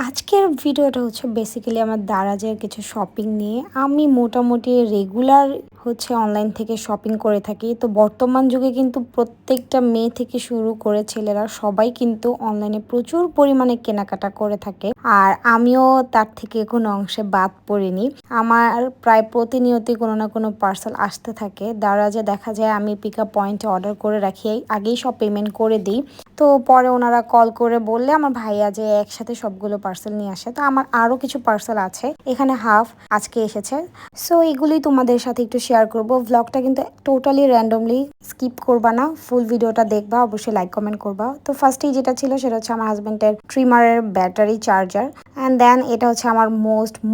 আজকের ভিডিওটা হচ্ছে বেসিক্যালি আমার দারাজের কিছু শপিং নিয়ে। আমি মোটামুটি রেগুলার হচ্ছে অনলাইন থেকে শপিং করে থাকি। তো বর্তমান যুগে কিন্তু প্রত্যেকটা মেয়ে থেকে শুরু করে ছেলেরা সবাই কিন্তু অনলাইনে প্রচুর পরিমাণে কেনাকাটা করে থাকে। আর আমিও তার থেকে কোনো অংশে বাদ পড়িনি। আমার প্রায় প্রতিনিয়তই কোনো না কোনো পার্সেল আসতে থাকে। দারাজে দেখা যায় আমি পিক আপ পয়েন্টে অর্ডার করে রাখি, আগেই সব পেমেন্ট করে দিই। তো পরে ওনারা কল করে বললে আমার ভাইয়া যে একসাথে সবগুলো পার্সেল নিয়ে আসে। তো আমার আরও কিছু পার্সেল আছে, এখানে হাফ আজকে এসেছে। সো এগুলোই তোমাদের সাথে একটু শেয়ার করব। ভ্লগটা কিন্তু টোটালি র্যান্ডমলি স্কিপ করবা না, ফুল ভিডিওটা দেখবা, অবশ্যই লাইক কমেন্ট করবা। তো ফার্স্টেই যেটা ছিল সেটা হচ্ছে আমার হাজব্যান্ডের ট্রিমারের ব্যাটারি চার্জার, অ্যান্ড দেন এটা হচ্ছে আমার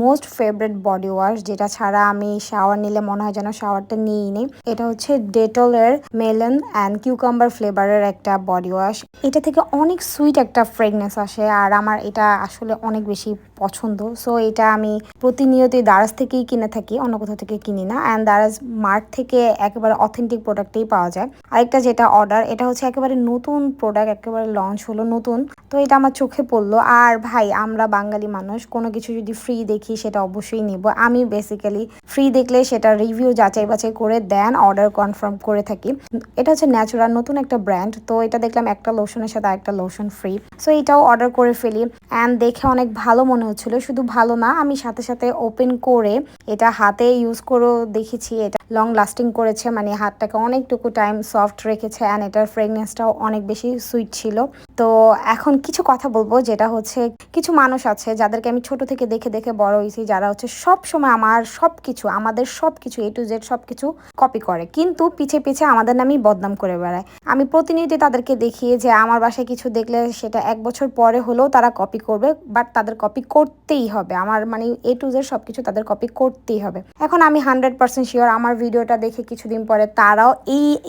মোস্ট ফেভারিট বডি ওয়াশ, যেটা ছাড়া আমি শাওয়ার নিলে মনে হয় যেন শাওয়ারটা নিয়েই নেই। এটা হচ্ছে ডেটলের মেলন অ্যান্ড কিউকাম্বার ফ্লেভারের একটা বডি ওয়াশ। এটা থেকে অনেক সুইট একটা ফ্রেগনেন্স আসে, আর আমার এটা আসলে অনেক বেশি পছন্দ। সো এটা আমি প্রতিনিয়তই দারাজ থেকেই কিনে থাকি, অন্য কোথাও থেকে কিনি না। অ্যান্ড দারাজ মার্ট থেকে একেবারে অথেন্টিক প্রোডাক্টেই পাওয়া যায়। আরেকটা যেটা অর্ডার, এটা হচ্ছে একেবারে নতুন প্রোডাক্ট, একেবারে লঞ্চ হলো নতুন। তো এটা আমার চোখে পড়লো। আর ভাই, আমরা বাঙালি মানুষ, কোনো কিছু যদি ফ্রি দেখি সেটা অবশ্যই নিব। আমি বেসিক্যালি ফ্রি দেখলে সেটা রিভিউ যাচাই বাছাই করে দেন অর্ডার কনফার্ম করে থাকি। এটা হচ্ছে ন্যাচুরাল নতুন একটা ব্র্যান্ড। তো এটা দেখলাম একটা লোশনের সাথে আরেকটা লোশন ফ্রি। সো এটাও অর্ডার করে ফেলি। অ্যান্ড দেখে অনেক ভালো মনে হচ্ছিল। শুধু ভালো না, আমি সাথে সাথে ওপেন করে এটা হাতে ইউজ করেও দেখেছি। এটা লং লাস্টিং করেছে, মানে হাতটাকে অনেকটুকু টাইম সফট রেখেছে। অ্যান্ড এটার ফ্রেগনেন্সটাও অনেক বেশি সুইট ছিল। তো এখন কিছু কথা বলবো, যেটা হচ্ছে কিছু মানুষ আছে যাদেরকে আমি ছোট থেকে দেখে দেখে বড় হয়েছি, যারা হচ্ছে সব সময় আমাদের সব কিছু এ টু জেড সব কিছু কপি করে, কিন্তু পিছে পিছে আমাদের নামেই বদনাম করে বেড়ায়। আমি প্রতিনিয়ত তাদেরকে দেখি যে আমার বাসায় কিছু দেখলে সেটা 1 বছর পরে হলেও তারা কপি করবে, বাট তাদের কপি করতেই হবে। আমার মানে এ টু জেড সবকিছু তাদের কপি করতেই হবে। এখন আমি 100% শিওর আমার ভিডিওটা দেখে কিছুদিন পরে তারাও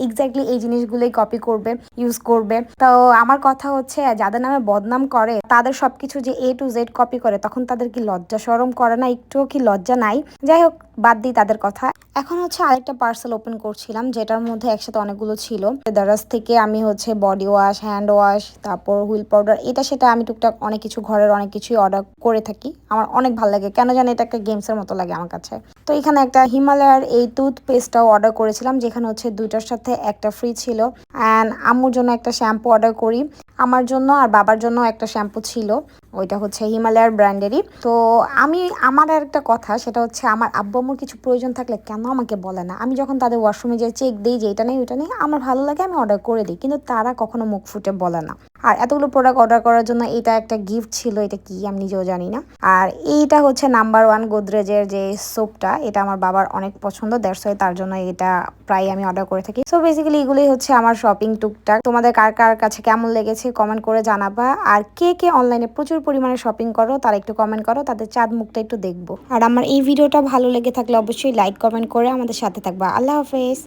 এক্স্যাক্টলি এই জিনিসগুলোই কপি করবে, ইউজ করবে। তো আমার কথা হচ্ছে, যাদের নামে বদনাম করে তাদের সবকিছু যে এ টু জেড কপি করে, তখন তাদের কি লজ্জা শরম করে না? একটুও কি লজ্জা নাই? যাই হোক, বাদ দিই তাদের কথা। এখন হচ্ছে আরেকটা পার্সেল ওপেন করছিলাম, যেটার মধ্যে একসাথে অনেকগুলো ছিল। দারাজ থেকে আমি হচ্ছে বডি ওয়াশ, হ্যান্ড ওয়াশ, তারপর হুইল পাউডার, এটা সেটা আমি টুকটাক অনেক কিছু ঘরের অনেক কিছুই অর্ডার করে থাকি। আমার অনেক ভালো লাগে, কেন জানি এটা একটা গেমসের মতো লাগে আমার কাছে। তো এখানে একটা হিমালয়ার এই টুথপেস্টটাও অর্ডার করেছিলাম, যেখানে হচ্ছে দুইটার সাথে একটা ফ্রি ছিল। অ্যান্ড আম্মুর জন্য একটা শ্যাম্পু অর্ডার করি, আমার জন্য আর বাবার জন্য একটা শ্যাম্পু ছিল, ওইটা হচ্ছে হিমালয়ার ব্র্যান্ডেরই। তো আমার আর একটা কথা, সেটা হচ্ছে আমার আব্বু আম্মুর কিছু প্রয়োজন থাকলে কেন আমাকে বলে না? আমি যখন তাদের ওয়াশরুমে যাই চেক দিই যে এটা নেই ওইটা নেই, আমার ভালো লাগে আমি অর্ডার করে দিই, কিন্তু তারা কখনো মুখ ফুটে বলে না। আর এতগুলো প্রোডাক্ট অর্ডার করার জন্য এটা একটা গিফট ছিল, এটা কি আমি নিজেও জানি না। আর এইটা হচ্ছে নাম্বার 1 গোদরেজের যে সোপটা, এটা আমার বাবার অনেক পছন্দ, দ্যাটস ওয়াই তার জন্য এটা প্রায় আমি অর্ডার করে থাকি। সো বেসিক্যালি এগুলোই হচ্ছে আমার শপিং টুকটাক। তোমাদের কার কার কাছে কেমন লেগেছে কমেন্ট করে জানাবা। আর কে কে অনলাইনে প্রচুর পরিমাণে শপিং করো তারা একটু কমেন্ট করো, তাদের চাঁদ মুখটা একটু দেখবো। আর আমার এই ভিডিওটা ভালো লেগে থাকলে অবশ্যই লাইক কমেন্ট করে আমাদের সাথে থাকবা। আল্লাহ হাফেজ।